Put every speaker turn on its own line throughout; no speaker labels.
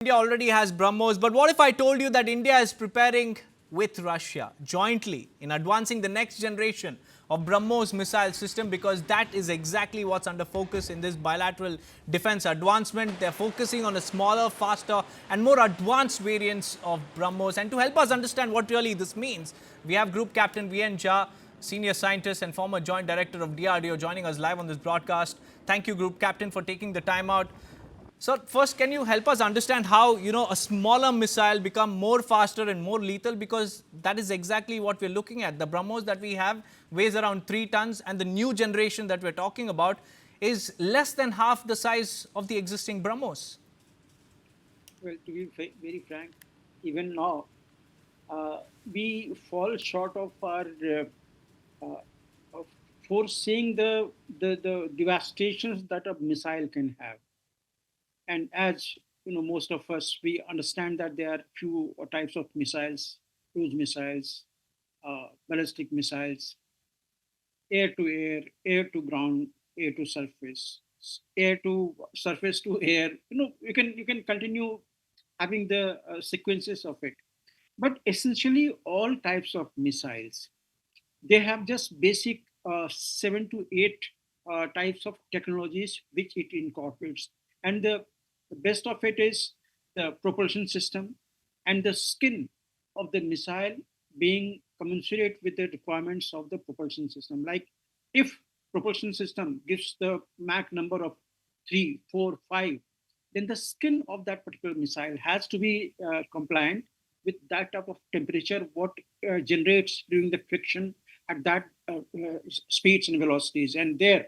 India already has BrahMos, but what if I told you that India is preparing with Russia jointly in advancing the next generation of BrahMos missile system, because that is exactly what's under focus in this bilateral defense advancement. They're focusing on a smaller, faster and more advanced variants of BrahMos. And to help us understand what really this means, we have Group Captain V.N. Jha, senior scientist and former joint director of DRDO, joining us live on this broadcast. Thank you, Group Captain, for taking the time out. So first, can you help us understand how, a smaller missile become more faster and more lethal? Because that is exactly what we're looking at. The BrahMos that we have weighs around 3 tons, and the new generation that we're talking about is less than half the size of the existing BrahMos.
Well, to be very frank, even now, we fall short of our of foreseeing the devastations that a missile can have. And as you know, most of us, we understand that there are few types of missiles: cruise missiles, ballistic missiles, air to air, air to ground, air to surface, air to surface to air. You can continue having the sequences of it. But essentially, all types of missiles, they have just basic 7 to 8 types of technologies which it incorporates. And the best of it is the propulsion system and the skin of the missile being commensurate with the requirements of the propulsion system. Like if propulsion system gives the Mach number of 3, 4, 5, then the skin of that particular missile has to be compliant with that type of temperature what generates during the friction at that speeds and velocities. And there,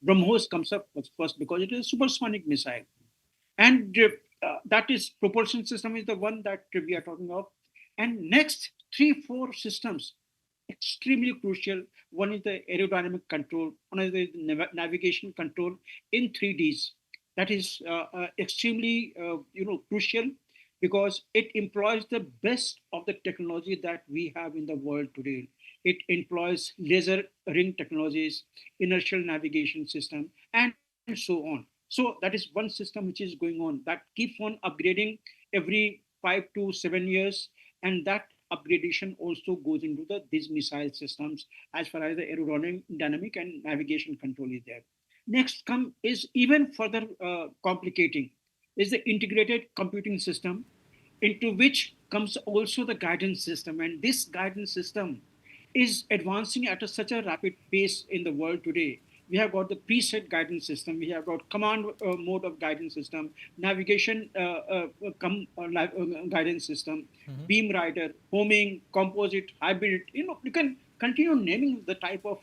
BrahMos comes up first because it is a supersonic missile. And that is propulsion system is the one that we are talking of. And next 3, 4 systems, extremely crucial. One is the aerodynamic control, one is the navigation control in 3Ds. That is extremely crucial because it employs the best of the technology that we have in the world today. It employs laser ring technologies, inertial navigation system, and so on. So that is one system which is going on that keeps on upgrading every 5 to 7 years, and that upgradation also goes into these missile systems as far as the aerodynamic and navigation control is there. Next come is even further complicating is the integrated computing system, into which comes also the guidance system. And this guidance system is advancing at such a rapid pace in the world today. We have got the preset guidance system, we have got command mode of guidance system, navigation guidance system, beam rider, homing, composite, hybrid. You can continue naming the type of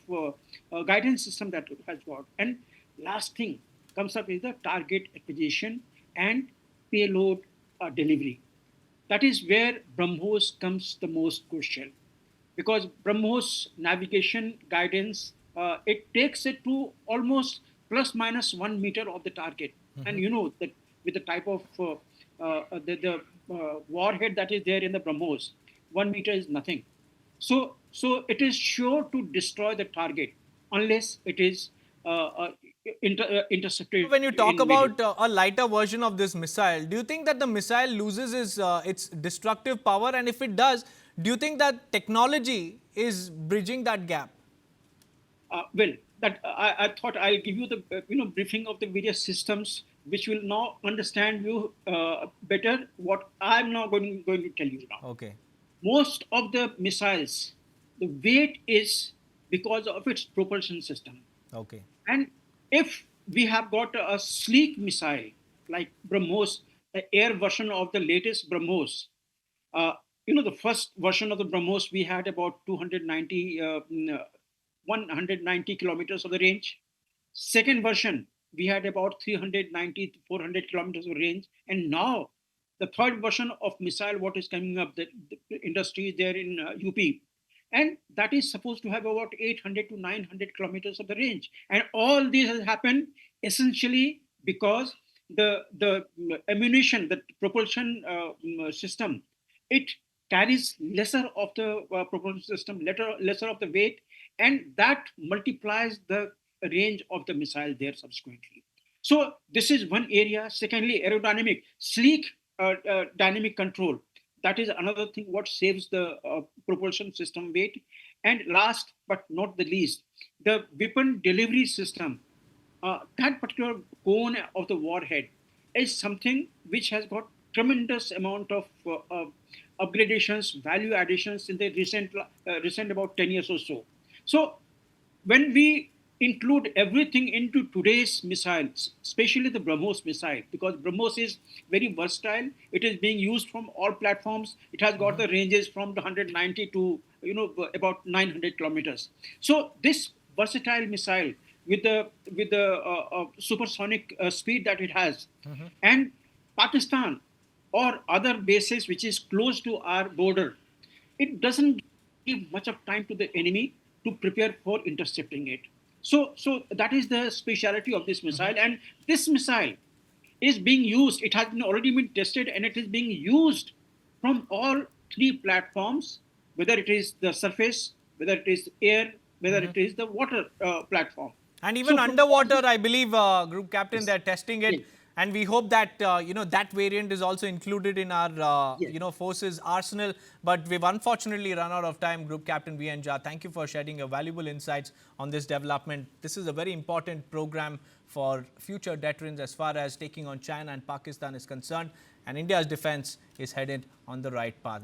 guidance system that it has got. And last thing comes up is the target acquisition and payload delivery. That is where BrahMos comes the most crucial, because BrahMos navigation guidance, it takes it to almost plus minus 1 meter of the target. And you know that with the type of the warhead that is there in the BrahMos, 1 meter is nothing. So it is sure to destroy the target unless it is intercepted
When you talk
in mid.
about a lighter version of this missile, do you think that the missile loses its destructive power? And if it does, do you think that technology is bridging that gap?
Well, that I thought I'll give you the briefing of the various systems, which will now understand you better what I'm now going to tell you now.
Okay.
Most of the missiles, the weight is because of its propulsion system.
Okay.
And if we have got a sleek missile like BrahMos, the air version of the latest BrahMos, the first version of the BrahMos, we had about 190 kilometers of the range. Second version, we had about 390 to 400 kilometers of range. And now, the third version of missile, what is coming up, the industry is there in UP. And that is supposed to have about 800 to 900 kilometers of the range. And all this has happened essentially because the ammunition, the propulsion system, it carries lesser of the propulsion system, lesser of the weight, and that multiplies the range of the missile there subsequently. So this is one area. Secondly, aerodynamic, sleek dynamic control. That is another thing what saves the propulsion system weight. And last but not the least, the weapon delivery system. That particular cone of the warhead is something which has got tremendous amount of upgradations, value additions in the recent about 10 years or so. So when we include everything into today's missiles, especially the BrahMos missile, because BrahMos is very versatile. It is being used from all platforms. It has got the ranges from the 190 to about 900 kilometers. So this versatile missile with the supersonic speed that it has, and Pakistan or other bases which is close to our border, it doesn't give much of time to the enemy to prepare for intercepting it. So that is the speciality of this missile, and this missile is being used. It has already been tested, and it is being used from all three platforms, whether it is the surface, whether it is air, whether it is the water platform.
And even
So from all
underwater,
these,
I believe, Group Captain,
yes,
they're testing it.
yes,
And we hope that, that variant is also included in our,
yes.
forces arsenal. But we've unfortunately run out of time. Group Captain V.N. Jha, thank you for sharing your valuable insights on this development. This is a very important program for future deterrence as far as taking on China and Pakistan is concerned. And India's defense is headed on the right path.